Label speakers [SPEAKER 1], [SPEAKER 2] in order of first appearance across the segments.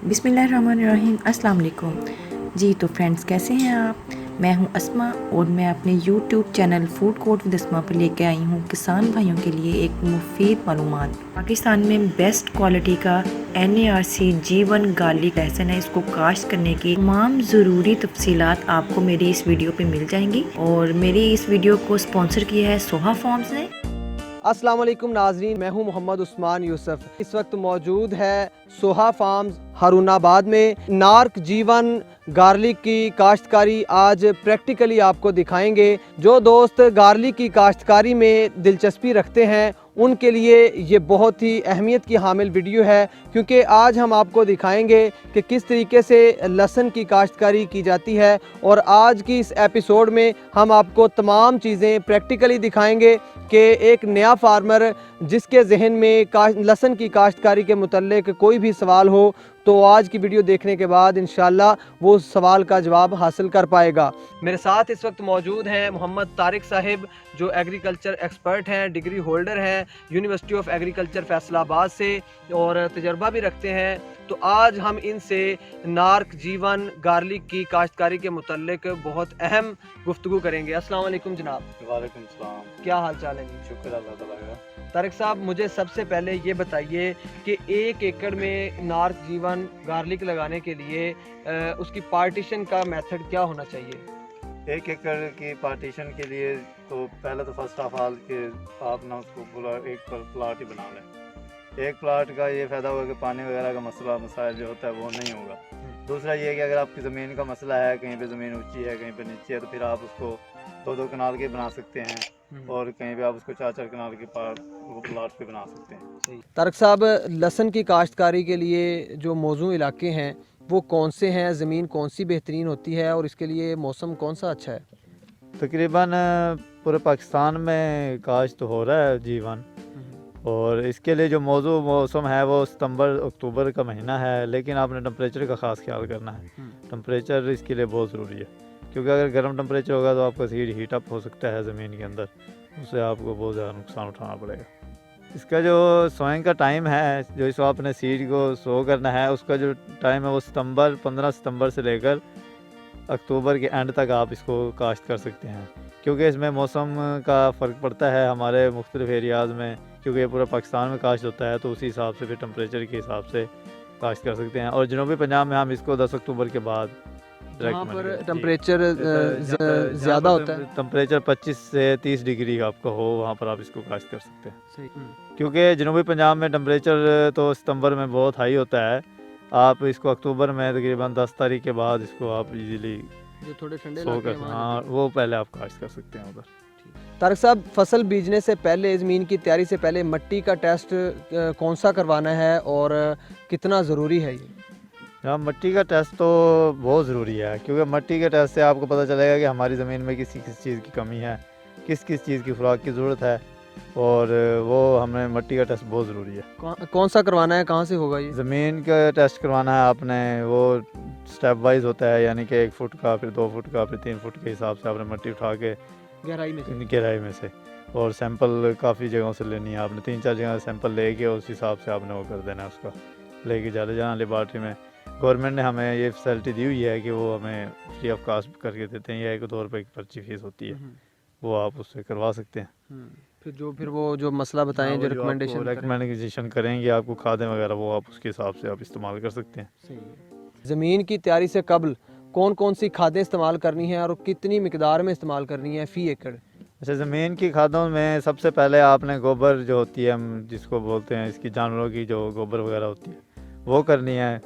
[SPEAKER 1] बिस्मिल्लाहिर्रहमानिर्रहीम, अस्सलाम वालेकुम। जी तो फ्रेंड्स, कैसे हैं आप? मैं हूं अस्मा और मैं अपने YouTube channel Food Court with Asma पर लेके आई हूं किसान भाइयों के लिए एक मुफीद मालूमात। पाकिस्तान में बेस्ट क्वालिटी का NARC G1 गार्लिक लहसुन है। इसको काश्त करने की तमाम ज़रूरी तफसीलात आपको मेरी इस वीडियो पे मिल जाएंगी और मेरी इस वीडियो को स्पॉन्सर किया है सोहा फार्म्स ने।
[SPEAKER 2] अस्सलाम वालेकुम नाजरीन, मैं हूं मोहम्मद उस्मान यूसुफ। इस वक्त मौजूद है सोहा फार्म्स हारूनाबाद में। नार्क G1 गार्लिक की काश्तकारी आज प्रैक्टिकली आपको दिखाएंगे। जो दोस्त गार्लिक की काश्तकारी में दिलचस्पी रखते हैं उनके लिए ये बहुत ही अहमियत की हामिल वीडियो है, क्योंकि आज हम आपको दिखाएंगे कि किस तरीके से लहसुन की काश्तकारी की जाती है। और आज की इस एपिसोड में हम आपको तमाम चीज़ें प्रैक्टिकली दिखाएंगे कि एक नया फार्मर जिसके जहन में लहसुन की काश्तकारी के मुतल्लिक कोई भी सवाल हो तो आज की वीडियो देखने के बाद इंशाल्लाह वो सवाल का जवाब हासिल कर पाएगा। मेरे साथ इस वक्त मौजूद हैं मोहम्मद तारिक साहिब, जो एग्रीकल्चर एक्सपर्ट हैं, डिग्री होल्डर हैं यूनिवर्सिटी ऑफ एग्रीकल्चर फैसलाबाद से और तजर्बा भी रखते हैं। तो आज हम इनसे नार्क G1 गार्लिक की काश्तकारी के मुतल्लिक बहुत अहम गुफ्तगू करेंगे। अस्सलाम वालेकुम जनाब।
[SPEAKER 3] वालेकुम सलाम।
[SPEAKER 2] क्या हाल चाल है जी?
[SPEAKER 3] शुक्र अल्लाह ताला का।
[SPEAKER 2] तारिक साहब, मुझे सबसे पहले ये बताइए कि 1 एकड़ में नार्क G1 गार्लिक लगाने के लिए उसकी पार्टीशन का मेथड क्या होना चाहिए?
[SPEAKER 3] 1 एकड़ की पार्टीशन के लिए तो पहले तो फर्स्ट ऑफ ऑल कि आप ना उसको पूरा एक प्लाट ही बना लें। एक प्लाट का ये फ़ायदा होगा कि पानी वगैरह का मसाइल जो होता है वो नहीं होगा। दूसरा ये है कि अगर आपकी ज़मीन का मसला है, कहीं पे ज़मीन ऊंची है कहीं पे नीची है, तो फिर आप उसको 2-2 कनाल के बना सकते हैं और कहीं पे आप उसको 4-4 कनाल के प्लाट पे बना सकते हैं।
[SPEAKER 2] तारिक साहब, लहसुन की काश्तकारी के लिए जो मौजूद इलाके हैं वो कौन से हैं? ज़मीन कौन सी बेहतरीन होती है और इसके लिए मौसम कौन सा अच्छा है?
[SPEAKER 3] तकरीबन पूरे पाकिस्तान में काश्त हो रहा है G1, और इसके लिए जो मौसम है वो सितंबर अक्टूबर का महीना है। लेकिन आपने टेम्परेचर का ख़ास ख्याल करना है। टेम्परेचर इसके लिए बहुत ज़रूरी है, क्योंकि अगर गर्म टेम्परेचर होगा तो आपका सीड हीट अप हो सकता है ज़मीन के अंदर, उससे आपको बहुत ज़्यादा नुकसान उठाना पड़ेगा। इसका जो सोइंग का टाइम है, जो इसको आपने सीड को सो करना है, उसका जो टाइम है वो 15 सितंबर से लेकर अक्टूबर के एंड तक आप इसको काश्त कर सकते हैं। क्योंकि इसमें मौसम का फ़र्क पड़ता है हमारे मुख्तलिफ एरियाज़ में, क्योंकि ये पूरा पाकिस्तान में काश्त होता है, तो उसी हिसाब से फिर टेम्परेचर के हिसाब से काश्त कर सकते हैं। और जनूबी पंजाब में हम इसको 10 अक्टूबर के बाद
[SPEAKER 2] जहाँ पर टेम्परेचर ज़्यादा होता है,
[SPEAKER 3] टेम्परेचर 25 से 30 डिग्री आपका हो, वहाँ पर आप इसको काश्त कर सकते हैं।
[SPEAKER 2] सही।
[SPEAKER 3] क्योंकि जनूबी पंजाब में टेम्परेचर तो सितंबर में बहुत हाई होता है, आप इसको अक्टूबर में तकरीबन 10 तारीख के बाद इसको आप इजीली
[SPEAKER 2] जो थोड़े ठंडे
[SPEAKER 3] सो कर, हाँ, वो पहले आप काश्त कर सकते हैं उधर।
[SPEAKER 2] तारिक साहब, फसल बीजने से पहले, ज़मीन की तैयारी से पहले मिट्टी का टेस्ट कौन सा करवाना है और कितना ज़रूरी है ये?
[SPEAKER 3] हाँ, मिट्टी का टेस्ट तो बहुत ज़रूरी है, क्योंकि मिट्टी के टेस्ट से आपको पता चलेगा कि हमारी ज़मीन में किस चीज़ की कमी है, किस चीज़ की खुराक की ज़रूरत है, और वो हमें मिट्टी का टेस्ट बहुत ज़रूरी है।
[SPEAKER 2] कौन सा करवाना है, कहाँ से होगा ये?
[SPEAKER 3] ज़मीन का टेस्ट करवाना है आपने, वो स्टेप वाइज होता है, यानी कि 1 फुट का, फिर 2 फुट का, फिर 3 फुट के हिसाब से आपने मिट्टी उठा के गहराई में से और सैंपल काफ़ी जगहों से लेनी है आपने, 3-4 जगह सैंपल लेके उस हिसाब से आपने वो कर देना है। उसका लेके जाना लेबॉर्ट्री में। गवर्नमेंट ने हमें ये फैसिलिटी दी हुई है कि वो हमें फ्री ऑफ कास्ट करके देते हैं। यह एक 2 रुपये की पर्ची फीस होती है, वो आप उससे करवा सकते हैं।
[SPEAKER 2] फिर वो जो मसला बताएं, जो
[SPEAKER 3] रिकमेंडेशन करेंगे आपको खादें वगैरह, वो आप उसके हिसाब से आप इस्तेमाल कर सकते हैं।
[SPEAKER 2] ज़मीन की तैयारी से कबल कौन कौन सी खादें इस्तेमाल करनी है और कितनी मिकदार में इस्तेमाल करनी है फ़ी एकड़?
[SPEAKER 3] अच्छा, ज़मीन की खादों में सबसे पहले आपने गोबर जो होती है, हम जिसको बोलते हैं, इसकी जानवरों की जो गोबर वगैरह होती है वो करनी है।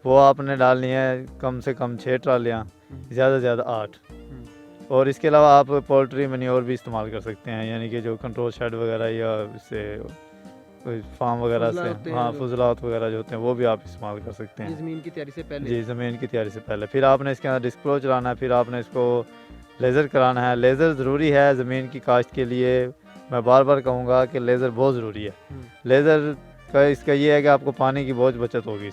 [SPEAKER 3] वो आपने डालनी है कम से कम 6 ट्रालियाँ, ज़्यादा से ज़्यादा 8। और इसके अलावा आप पोल्ट्री मैन्योर भी इस्तेमाल कर सकते हैं, यानी कि जो कंट्रोल शेड वगैरह या इससे फार्म वगैरह से, हाँ, फजलात वगैरह जो होते हैं वो भी आप इस्तेमाल कर सकते हैं
[SPEAKER 2] ज़मीन की तैयारी से पहले।
[SPEAKER 3] जी, ज़मीन की तैयारी से पहले। फिर आपने इसके अंदर डिस्प्लो चलाना है, फिर आपने इसको लेज़र कराना है। लेज़र ज़रूरी है ज़मीन की काश्त के लिए। मैं बार बार कहूँगा कि लेज़र बहुत ज़रूरी है। लेज़र का इसका ये है कि आपको पानी की बहुत बचत होगी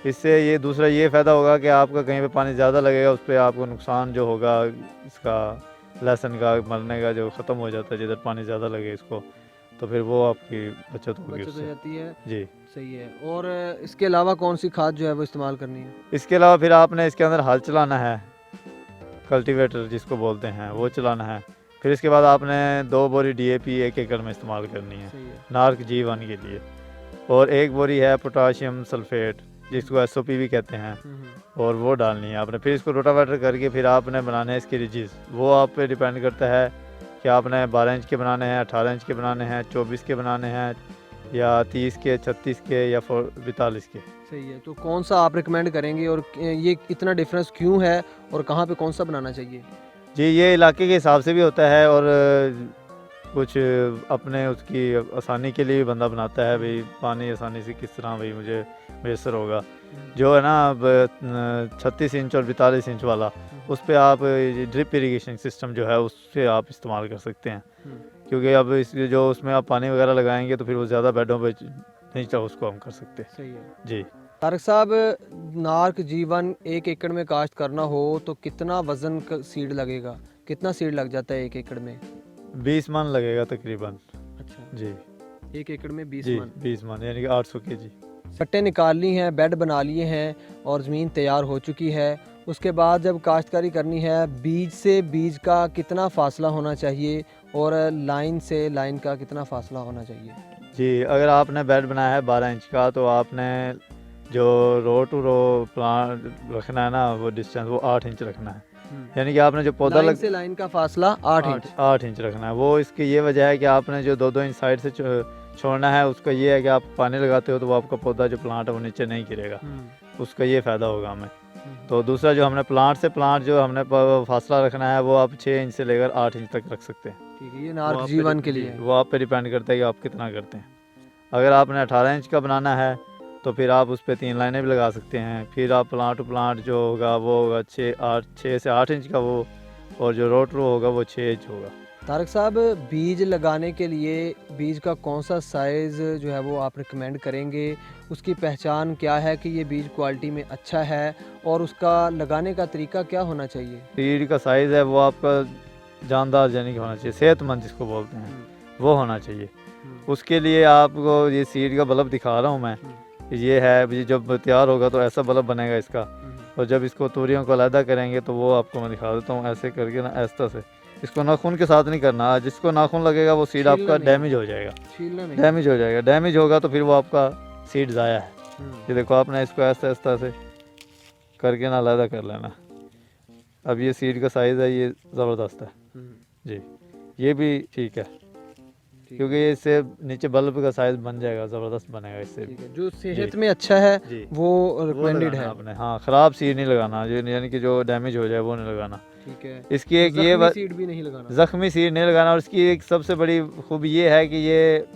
[SPEAKER 3] इससे ये दूसरा ये फ़ायदा होगा कि आपका कहीं पे पानी ज़्यादा लगेगा, उस पर आपको नुकसान जो होगा इसका लहसुन का मरने का जो ख़त्म हो जाता है, जिधर पानी ज़्यादा लगे इसको, तो फिर वो आपकी बचत होगी
[SPEAKER 2] बचत हो
[SPEAKER 3] उससे।
[SPEAKER 2] जाती है।
[SPEAKER 3] जी।
[SPEAKER 2] सही है। और इसके अलावा कौन सी खाद जो है वो इस्तेमाल करनी है?
[SPEAKER 3] इसके अलावा फिर आपने इसके अंदर हल चलाना है, कल्टीवेटर जिसको बोलते हैं वो चलाना है। फिर इसके बाद आपने 2 बोरी डीएपी 1 एकड़ में इस्तेमाल करनी है
[SPEAKER 2] सही है।
[SPEAKER 3] नार्क G1 के लिए, और 1 बोरी है पोटाशियम सल्फेट जिसको एसओपी भी कहते हैं, और वो डालनी है आपने। फिर इसको रोटावेटर करके फिर आपने बनाने हैं इसके रिजिज। वो आप पे डिपेंड करता है कि आपने 12 इंच के बनाने हैं, 18 इंच के बनाने हैं, 24 के बनाने हैं, या 30 के, 36 के, या 42 के।
[SPEAKER 2] सही है। तो कौन सा आप रिकमेंड करेंगे और ये इतना डिफरेंस क्यों है और कहाँ पे कौन सा बनाना चाहिए?
[SPEAKER 3] जी, ये इलाके के हिसाब से भी होता है, और कुछ अपने उसकी आसानी के लिए भी बंदा बनाता है, भाई पानी आसानी से किस तरह भाई मुझे मैसर होगा। जो है ना अब 36 इंच और 42 इंच वाला, उस पर आप ड्रिप इरिगेशन सिस्टम जो है उससे आप इस्तेमाल कर सकते हैं, क्योंकि अब इस जो उसमें आप पानी वगैरह लगाएंगे तो फिर वो ज़्यादा बेडों पे नहीं चाहो उसको हम कर सकते।
[SPEAKER 2] सही है।
[SPEAKER 3] जी।
[SPEAKER 2] तारक साहब, नार्क G1 1 एकड़ में काश्त करना हो तो कितना वजन का सीड लगेगा? कितना सीड लग जाता है 1 एकड़ में?
[SPEAKER 3] 20 मन लगेगा तकरीबन।
[SPEAKER 2] अच्छा,
[SPEAKER 3] जी
[SPEAKER 2] 1 एकड़ में 20
[SPEAKER 3] जी,
[SPEAKER 2] मन।
[SPEAKER 3] 20 मन यानी कि 800 kg।
[SPEAKER 2] पट्टे निकाल ली हैं, बेड बना लिए हैं और ज़मीन तैयार हो चुकी है। उसके बाद जब काश्तकारी करनी है, बीज से बीज का कितना फासला होना चाहिए और लाइन से लाइन का कितना फासला होना चाहिए?
[SPEAKER 3] जी, अगर आपने बेड बनाया है 12 इंच का, तो आपने जो रो टू रो प्लांट रखना है ना, वो डिस्टेंस वो 8 इंच रखना है। यानी कि आपने जो पौधा
[SPEAKER 2] लाइन से लाइन का फासला 8 इंच।
[SPEAKER 3] 8 इंच रखना है। वो इसकी ये वजह है कि आपने जो 2-2 इंच साइड से छोड़ना है, उसका ये है कि आप पानी लगाते हो तो वो आपका पौधा जो प्लांट है वो नीचे नहीं गिरेगा, उसका ये फ़ायदा होगा हमें। तो दूसरा जो हमने प्लांट से प्लांट जो हमने फासला रखना है, वो आप 6 इंच से लेकर 8 इंच तक रख सकते हैं।
[SPEAKER 2] ठीक है, ये
[SPEAKER 3] वो
[SPEAKER 2] नार्क
[SPEAKER 3] आप
[SPEAKER 2] G1
[SPEAKER 3] पे
[SPEAKER 2] के लिए है।
[SPEAKER 3] वो आप पे डिपेंड करता है कि आप कितना करते हैं। अगर आपने 18 इंच का बनाना है तो फिर आप उस पर 3 लाइनें भी लगा सकते हैं। फिर आप प्लांट टू प्लांट जो होगा वो होगा 6 से 8 इंच का वो, और जो रोट रो होगा वो 6 इंच होगा।
[SPEAKER 2] तारक साहब, बीज लगाने के लिए बीज का कौन सा साइज़ जो है वो आप रिकमेंड करेंगे? उसकी पहचान क्या है कि ये बीज क्वालिटी में अच्छा है, और उसका लगाने का तरीका क्या होना चाहिए?
[SPEAKER 3] सीड का साइज़ है वो आपका जानदार यानी कि होना चाहिए, सेहतमंद जिसको बोलते हैं वो होना चाहिए। उसके लिए आपको ये सीड का बल्ब दिखा रहा हूँ मैं, ये है। ये जब तैयार होगा तो ऐसा बल्ब बनेगा इसका, और जब इसको तूरियों को अलहदा करेंगे तो वो आपको मैं दिखा देता हूँ। ऐसे करके ना, ऐसा से इसको नाखून के साथ नहीं करना, जिसको नाखून लगेगा वो सीड आपका डैमेज हो जाएगा, डैमेज हो जाएगा। डैमेज होगा तो फिर वो आपका सीड ज़ाया है। ये देखो, आपने इसको ऐसा ऐसा से करके ना अलहदा कर लेना। अब ये सीड का साइज़ है, ये ज़बरदस्त है जी, ये भी ठीक है, क्योंकि ये इससे नीचे बल्ब का साइज बन जाएगा, ज़बरदस्त बनेगा इससे।
[SPEAKER 2] ठीक है, जो सेहत में अच्छा है
[SPEAKER 3] जी,
[SPEAKER 2] वो रिकमेंडेड है
[SPEAKER 3] आपने। हाँ, ख़राब सीड नहीं लगाना, जो यानी कि जो डैमेज हो जाए वो नहीं लगाना।
[SPEAKER 2] ठीक है।
[SPEAKER 3] इसकी एक ये
[SPEAKER 2] ज़ख्मी सीड भी नहीं लगाना।
[SPEAKER 3] ज़ख्मी सीड नहीं लगाना, और इसकी एक सबसे बड़ी खूबी ये है कि ये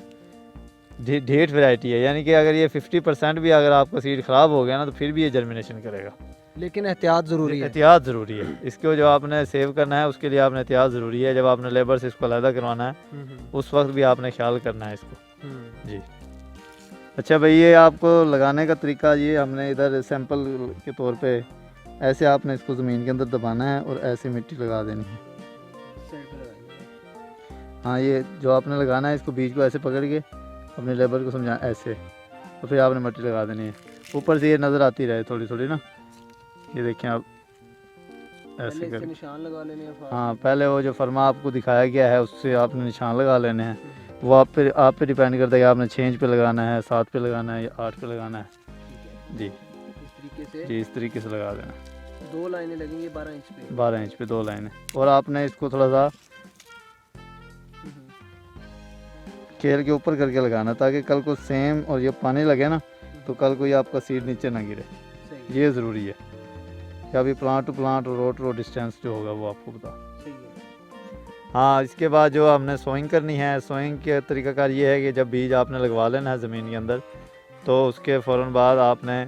[SPEAKER 3] ढेठ वैरायटी है, यानी कि अगर ये 50% भी अगर आपका सीड ख़राब हो गया ना, तो फिर भी ये जर्मिनेशन करेगा।
[SPEAKER 2] लेकिन एहतियात ज़रूरी है।
[SPEAKER 3] एहतियात ज़रूरी है, इसको जो आपने सेव करना है उसके लिए आपने एहतियात ज़रूरी है। जब आपने लेबर से इसको अलहदा करवाना है उस वक्त भी आपने ख्याल करना है इसको जी। अच्छा भाई, ये आपको लगाने का तरीका, ये हमने इधर सैंपल के तौर पे ऐसे आपने इसको ज़मीन के अंदर दबाना है और ऐसे मिट्टी लगा देनी है। हाँ, ये जो आपने लगाना है, इसको बीज को ऐसे पकड़ के अपने लेबर को समझा ऐसे, तो फिर आपने मिट्टी लगा देनी है। ऊपर से ये नज़र आती रहे थोड़ी थोड़ी ना, ये देखें आप ऐसे कर
[SPEAKER 2] निशान लगा लेने हैं।
[SPEAKER 3] हाँ, पहले वो जो फरमा आपको दिखाया गया है उससे आपने निशान लगा लेने हैं। वो आप पे डिपेंड करता है कि आपने 6 इंच पे लगाना है, 7 पे लगाना है या 8 पे लगाना है जी।
[SPEAKER 2] इस तरीके से
[SPEAKER 3] जी, इस तरीके से लगा देना।
[SPEAKER 2] 2 लाइनें लगेंगी 12 इंच पे।
[SPEAKER 3] 12 इंच पे 2 लाइनें, और आपने इसको थोड़ा सा खेल के ऊपर करके लगाना, ताकि कल को सेम और ये पानी लगे ना, तो कल को ये आपका सीड नीचे ना गिरे। ये ज़रूरी है कि अभी प्लांट टू प्लांट और रो टू रो डिस्टेंस जो होगा वो आपको बता। हाँ, इसके बाद जो हमने सोइंग करनी है, सोइंग के तरीकाकार ये है कि जब बीज आपने लगवा लेना है ज़मीन के अंदर, तो उसके फ़ौरन बाद आपने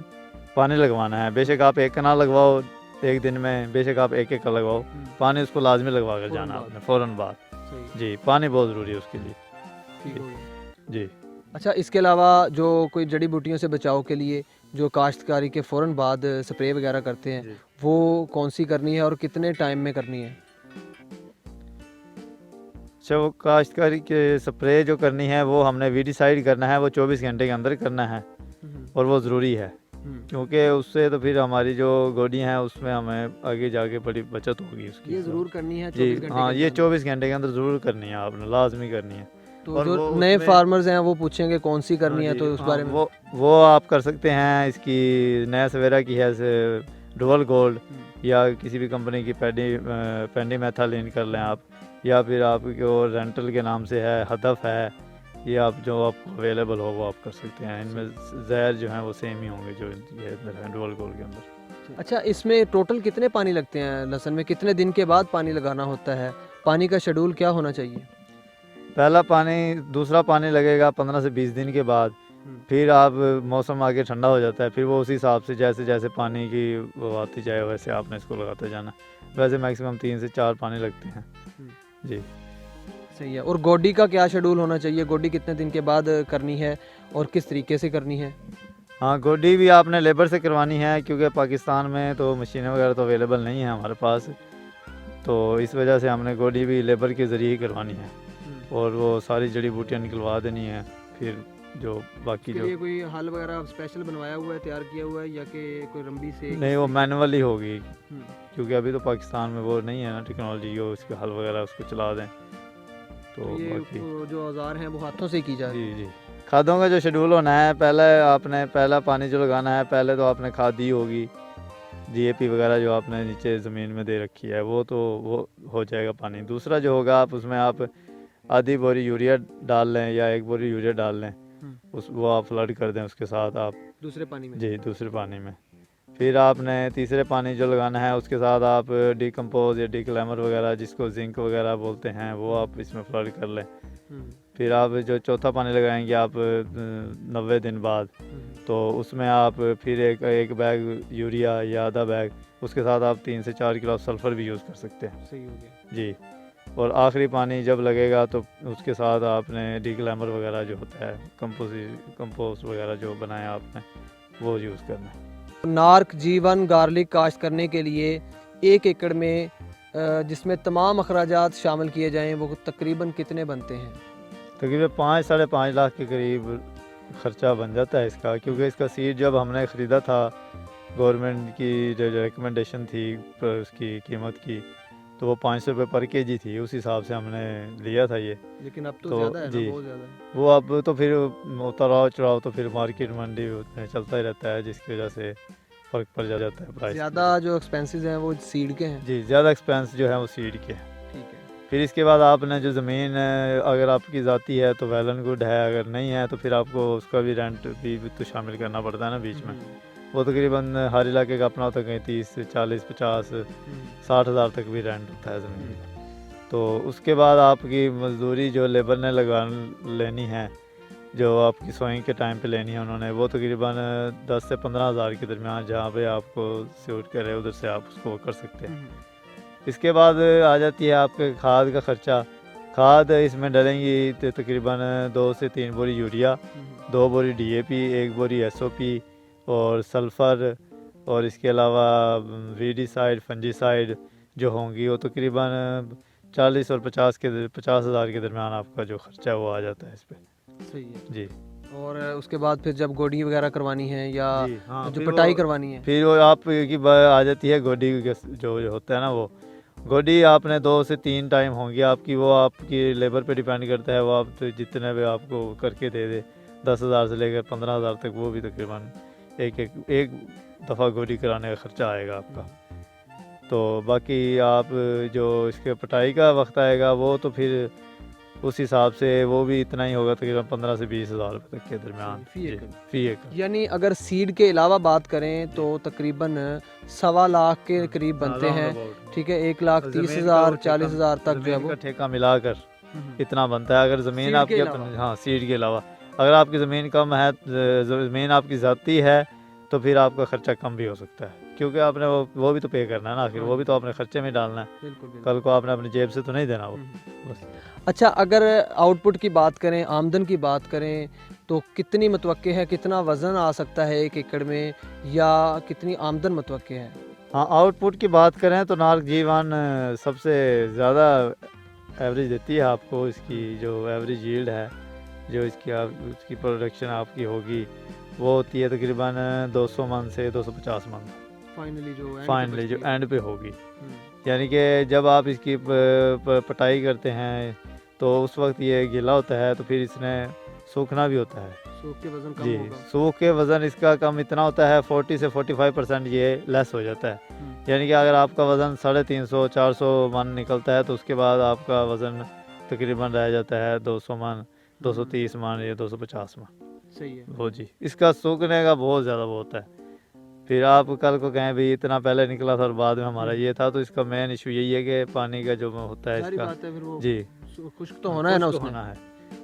[SPEAKER 3] पानी लगवाना है। बेशक आप 1 कनाल लगवाओ 1 दिन में, बेशक आप 1 एकड़ लगवाओ, पानी उसको लाजमी लगवा कर जाना आपने फ़ौरन बाद जी। पानी बहुत ज़रूरी है उसके लिए जी।
[SPEAKER 2] अच्छा, इसके अलावा जो कोई जड़ी बूटियों से बचाव के लिए जो काश्तकारी के फ़ौरन बाद स्प्रे वगैरह करते हैं, वो कौन सी करनी है और कितने टाइम में करनी है?
[SPEAKER 3] अच्छा, वो काश्तकारी के स्प्रे जो करनी है वो हमने वीडिसाइड करना है, वो 24 घंटे के अंदर करना है और वो ज़रूरी है, क्योंकि उससे तो फिर हमारी जो गोडियाँ हैं उसमें हमें आगे जाके बड़ी बचत होगी उसकी।
[SPEAKER 2] ये ज़रूर करनी है
[SPEAKER 3] जी
[SPEAKER 2] 24 घंटे
[SPEAKER 3] हाँ,
[SPEAKER 2] के
[SPEAKER 3] ये
[SPEAKER 2] अंदर।
[SPEAKER 3] 24 घंटे के अंदर ज़रूर करनी है, आपने लाजमी करनी है।
[SPEAKER 2] तो
[SPEAKER 3] और
[SPEAKER 2] जो
[SPEAKER 3] वो
[SPEAKER 2] नए
[SPEAKER 3] उसमें-
[SPEAKER 2] फार्मर्स हैं वो पूछेंगे कौन सी करनी
[SPEAKER 3] हाँ
[SPEAKER 2] है,
[SPEAKER 3] जी,
[SPEAKER 2] तो उस
[SPEAKER 3] हाँ,
[SPEAKER 2] बारे में
[SPEAKER 3] वो आप कर सकते हैं। इसकी नया सवेरा की है डुअल गोल्ड, या किसी भी कंपनी की पेंडी मेथालिन कर लें आप, या फिर आपको रेंटल के नाम से है, हदफ है, ये आप जो आपको अवेलेबल हो वो आप कर सकते हैं। इनमें जहर जो हैं वो सेम ही होंगे जो ये डुअल गोल्ड के अंदर।
[SPEAKER 2] अच्छा, इसमें टोटल कितने पानी लगते हैं लहसुन में, कितने दिन के बाद पानी लगाना होता है, पानी का शेड्यूल क्या होना चाहिए?
[SPEAKER 3] पहला पानी, दूसरा पानी लगेगा 15 से 20 दिन के बाद। फिर आप मौसम आगे ठंडा हो जाता है, फिर वो उसी हिसाब से जैसे जैसे पानी की वो आती जाए वैसे आपने इसको लगाते जाना। वैसे मैक्सिमम 3 से 4 पानी लगते हैं जी।
[SPEAKER 2] सही है। और गोडी का क्या शेड्यूल होना चाहिए, गोडी कितने दिन के बाद करनी है और किस तरीके से करनी है?
[SPEAKER 3] हाँ, गोडी भी आपने लेबर से करवानी है, क्योंकि पाकिस्तान में तो मशीनें वगैरह तो अवेलेबल नहीं है हमारे पास, तो इस वजह से हमने गोडी भी लेबर के ज़रिए ही करवानी है और वो सारी जड़ी बूटियाँ निकलवा देनी है। फिर जो बाकी जो
[SPEAKER 2] कोई हल वगैरह स्पेशल बनवाया हुआ है, तैयार किया हुआ है, या कि कोई रंबी से?
[SPEAKER 3] नहीं, वो मैनुअल ही होगी, क्योंकि अभी तो पाकिस्तान में वो नहीं है ना टेक्नोलॉजी, वो उसके हल वगैरह उसको चला दें। तो बाकी
[SPEAKER 2] जो औजार हैं वो हाथों से की जा रही
[SPEAKER 3] जी जी। खादों का जो शेड्यूल होना है, पहला पानी जो लगाना है, पहले तो आपने खाद दी होगी, DAP वगैरह जो आपने नीचे ज़मीन में दे रखी है, वो हो जाएगा पानी। दूसरा जो होगा, आप उसमें आप आधी बोरी यूरिया डाल लें या 1 बोरी यूरिया डाल लें, वो आप फ्लड कर दें उसके साथ आप
[SPEAKER 2] दूसरे पानी में।
[SPEAKER 3] जी, दूसरे पानी में। फिर आपने तीसरे पानी जो लगाना है उसके साथ आप डिकम्पोज या डिक्लेमर वगैरह, जिसको जिंक वगैरह बोलते हैं, वो आप इसमें फ्लड कर लें। फिर आप जो चौथा पानी लगाएंगे आप 90 दिन बाद, तो उसमें आप फिर एक बैग यूरिया या आधा बैग, उसके साथ आप 3 से 4 किलो सल्फ़र भी यूज़ कर सकते हैं।
[SPEAKER 2] सही हो गया
[SPEAKER 3] जी। और आखिरी पानी जब लगेगा तो उसके साथ आपने डिक्लेमर वगैरह जो होता है, कंपोस्ट वगैरह जो बनाया आपने, वो यूज़ करना है।
[SPEAKER 2] नार्क जीवन गार्लिक काश्त करने के लिए 1 एकड़ में जिसमें तमाम अखराजात शामिल किए जाएं, वो तकरीबन कितने बनते हैं?
[SPEAKER 3] तकरीबन 5-5.5 लाख के करीब ख़र्चा बन जाता है इसका, क्योंकि इसका सीड जब हमने ख़रीदा था, गवर्नमेंट की जो रिकमेंडेशन थी उसकी कीमत की, तो वो 500 रुपये पर केजी थी, उस हिसाब से हमने लिया था ये।
[SPEAKER 2] लेकिन अब तो
[SPEAKER 3] तो
[SPEAKER 2] ज़्यादा है
[SPEAKER 3] जी,
[SPEAKER 2] ना, बहुत ज़्यादा है।
[SPEAKER 3] वो अब तो फिर उतार चढ़ाव तो फिर मार्केट मंडी में चलता ही रहता है, जिसकी वजह से फ़र्क पड़ जाता है प्राइस।
[SPEAKER 2] ज़्यादा जो एक्सपेंसेस हैं वो सीड के हैं।
[SPEAKER 3] जी, ज़्यादा एक्सपेंस जो है वो सीड के है।
[SPEAKER 2] ठीक है।
[SPEAKER 3] फिर इसके बाद आपने जो ज़मीन अगर आपकी ज़ाती है तो वेल एंड गुड है, अगर नहीं है तो फिर आपको उसका भी रेंट भी तो शामिल करना पड़ता है ना बीच में। वो तकरीबन हर इलाके का अपना होता है, कहीं 30, 40, 50, 60 हज़ार तक भी रेंट होता है ज़मीन का। तो उसके बाद आपकी मजदूरी जो लेबर ने लगा लेनी है, जो आपकी सोइंग के टाइम पे लेनी है उन्होंने, वो तकरीबन 10 से 15 हज़ार के दरमियान, जहाँ पे आपको सूट करे उधर से आप उसको कर सकते हैं। इसके बाद आ जाती है आपके खाद का ख़र्चा। खाद इसमें डलेंगी तो तकरीबन 2 से 3 बोरी यूरिया, 2 बोरी DAP, 1 बोरी SOP और सल्फ़र, और इसके अलावा वीडिसाइड, फंजीसाइड जो होंगी, वो तकरीबन 40 और 50 हज़ार के दरमियान आपका जो ख़र्चा है वो आ जाता है इस पर।
[SPEAKER 2] सही है
[SPEAKER 3] जी।
[SPEAKER 2] और उसके बाद फिर जब गोडी वगैरह करवानी है या
[SPEAKER 3] जी, हाँ,
[SPEAKER 2] जो
[SPEAKER 3] फिर
[SPEAKER 2] पटाई
[SPEAKER 3] वो-
[SPEAKER 2] करवानी है,
[SPEAKER 3] फिर वो आपकी आ जाती है गोडी जो होता है ना, वो गोडी आपने 2 से 3 टाइम होंगी आपकी, वो आपकी लेबर पे डिपेंड करता है, वो आप तो जितने भी आपको करके दे 10 हज़ार से लेकर 15 हज़ार तक, वो भी तकरीबन एक दफ़ा गोडी कराने का ख़र्चा आएगा आपका। तो बाकी आप जो इसके पटाई का वक्त आएगा, वो तो फिर उस हिसाब से वो भी इतना ही होगा, तकरीबन 15 से 20 हज़ार रुपये तक के दरमियान
[SPEAKER 2] फी एकड़।
[SPEAKER 3] फी एकड़।
[SPEAKER 2] यानी अगर सीड के अलावा बात करें तो तकरीबन 1.25 लाख के करीब बनते हैं। ठीक है, 1,30,000 40,000 तक जो है
[SPEAKER 3] ज़मीन
[SPEAKER 2] वो
[SPEAKER 3] का ठेका मिलाकर इतना बनता है। अगर ज़मीन
[SPEAKER 2] सीड के
[SPEAKER 3] आपकी
[SPEAKER 2] अलावा।
[SPEAKER 3] हाँ, सीड के अलावा अगर आपकी ज़मीन कम है, ज़मीन आपकी ज़ाती है, तो फिर आपका ख़र्चा कम भी हो सकता है, क्योंकि आपने वो भी तो पे करना है ना, आखिर वो भी तो अपने ख़र्चे में डालना है,
[SPEAKER 2] बिल्कुल
[SPEAKER 3] कल को आपने अपनी जेब से तो नहीं देना वो बस।
[SPEAKER 2] अच्छा, अगर आउटपुट की बात करें, आमदन की बात करें, तो कितनी मतवक्के है, कितना वज़न आ सकता है 1 एकड़ में, या कितनी आमदन मतवक्के है?
[SPEAKER 3] हाँ, आउटपुट की बात करें तो नार्क जीवन सबसे ज़्यादा एवरेज देती है आपको। इसकी जो एवरेज यील्ड है, जो उसकी प्रोडक्शन आपकी होगी, वो होती है तकरीबन 200 मन से 250 मन फाइनली जो एंड पे होगी। यानी कि जब आप इसकी पटाई करते हैं तो उस वक्त ये गीला होता है, तो फिर इसने सूखना भी होता है।
[SPEAKER 2] सूख के वजन कम
[SPEAKER 3] जी,
[SPEAKER 2] होगा।
[SPEAKER 3] सूख के वज़न इसका कम इतना होता है 40 से 45% ये लेस हो जाता है। यानी कि अगर आपका वज़न 350-400 मन निकलता है तो उसके बाद आपका वज़न तकरीबन रह जाता है 200 मन, 230 मन या 250 मन।
[SPEAKER 2] सही है।
[SPEAKER 3] वो जी, इसका सूखने का बहुत ज़्यादा वो होता है। फिर आप कल को कहें भाई इतना पहले निकला था और बाद में हमारा ये था, तो इसका मेन इशू यही है कि पानी का जो होता है
[SPEAKER 2] सारी
[SPEAKER 3] इसका।
[SPEAKER 2] बात है, फिर वो
[SPEAKER 3] जी,
[SPEAKER 2] खुश्क तो होना है ना,
[SPEAKER 3] खुश्क
[SPEAKER 2] उसमें
[SPEAKER 3] होना है।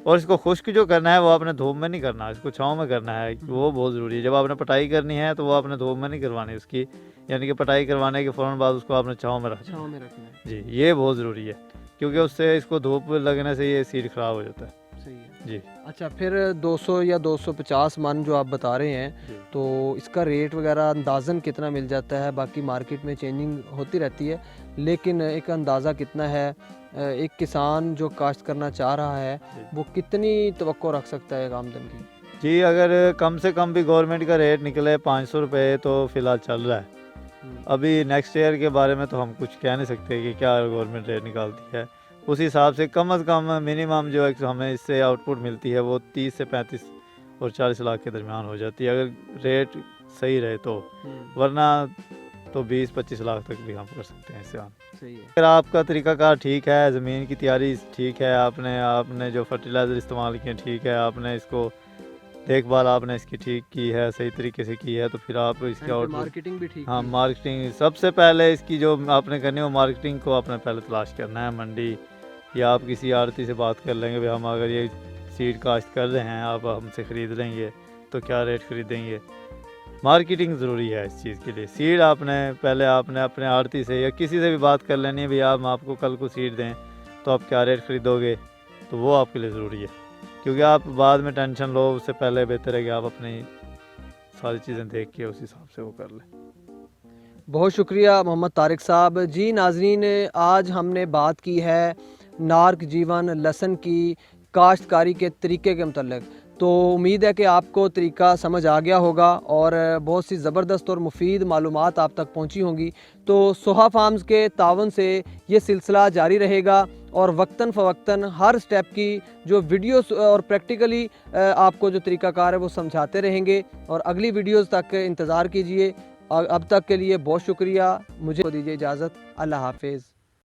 [SPEAKER 3] और इसको खुश्क जो करना है वो आपने धूप में नहीं करना, इसको छाँव में करना है। वो बहुत ज़रूरी है। जब आपने पटाई करनी है तो वो आपने धूप में नहीं करवानी उसकी, यानी कि पटाई करवाने के फ़ौरन बाद उसको आपने छाँव में रखना
[SPEAKER 2] छाँव में रखना है।
[SPEAKER 3] है। जी, ये बहुत ज़रूरी है, क्योंकि उससे इसको धूप लगने से ये सीड ख़राब हो जाता है।
[SPEAKER 2] सही है।
[SPEAKER 3] जी।
[SPEAKER 2] अच्छा, फिर 200 या 250 मन जो आप बता रहे हैं,
[SPEAKER 3] जी।
[SPEAKER 2] तो इसका रेट वगैरह अंदाज़न कितना मिल जाता है? बाकी मार्केट में चेंजिंग होती रहती है, लेकिन एक अंदाज़ा कितना है? एक किसान जो काश्त करना चाह रहा है, वो कितनी तवक्को रख सकता है एक आमदन की?
[SPEAKER 3] जी, अगर कम से कम भी गवर्नमेंट का रेट निकले 500 रुपये तो फ़िलहाल चल रहा है। अभी नेक्स्ट ईयर के बारे में तो हम कुछ कह नहीं सकते कि क्या गवर्नमेंट रेट निकालती है। उस हिसाब से कम मिनिमम जो है हमें इससे आउटपुट मिलती है वो 30 से 35 और 40 लाख के दरमियान हो जाती है, अगर रेट सही रहे तो। वरना तो 20-25 लाख तक भी हम कर सकते हैं इससे।
[SPEAKER 2] सही है।
[SPEAKER 3] अगर आपका तरीक़ाकार ठीक है, ज़मीन की तैयारी ठीक है, आपने जो फर्टिलाइज़र इस्तेमाल किए ठीक है, आपने इसको देखभाल आपने इसकी ठीक की है, सही तरीके से की है, तो फिर आप इसके आउटपुट।
[SPEAKER 2] मार्केटिंग भी ठीक
[SPEAKER 3] हाँ,
[SPEAKER 2] की है।
[SPEAKER 3] मार्केटिंग सबसे पहले इसकी जो आपने करनी है वो मार्केटिंग को आपने पहले तलाश करना है। मंडी या आप किसी आड़ती से बात कर लेंगे, भाई हम अगर ये सीड काश्त कर रहे हैं, आप हमसे ख़रीद लेंगे तो क्या रेट ख़रीदेंगे। मार्केटिंग ज़रूरी है इस चीज़ के लिए। सीड आपने अपने आड़ती से या किसी से भी बात कर लेनी है, भैया हम आपको कल को सीड दें तो आप क्या रेट ख़रीदोगे, तो वो आपके लिए ज़रूरी है। क्योंकि आप बाद में टेंशन लो, उससे पहले बेहतर है कि आप अपनी सारी चीज़ें देख के उस हिसाब से वो कर लें।
[SPEAKER 2] बहुत शुक्रिया मोहम्मद तारिक साहब। जी नाजरीन, आज हमने बात की है नार्क जीवन लहसुन की काश्तकारी के तरीके के मतलब। तो उम्मीद है कि आपको तरीका समझ आ गया होगा और बहुत सी ज़बरदस्त और मुफीद मालूमात आप तक पहुंची होंगी। तो सोहा फार्म्स के तावन से ये सिलसिला जारी रहेगा और वक्तन फ़वक्तन हर स्टेप की जो वीडियोस और प्रैक्टिकली आपको जो तरीक़ाकार है वो समझाते रहेंगे। और अगली वीडियोस तक इंतज़ार कीजिए। अब तक के लिए बहुत शुक्रिया। मुझे दीजिए इजाज़त। अल्लाह हाफिज़।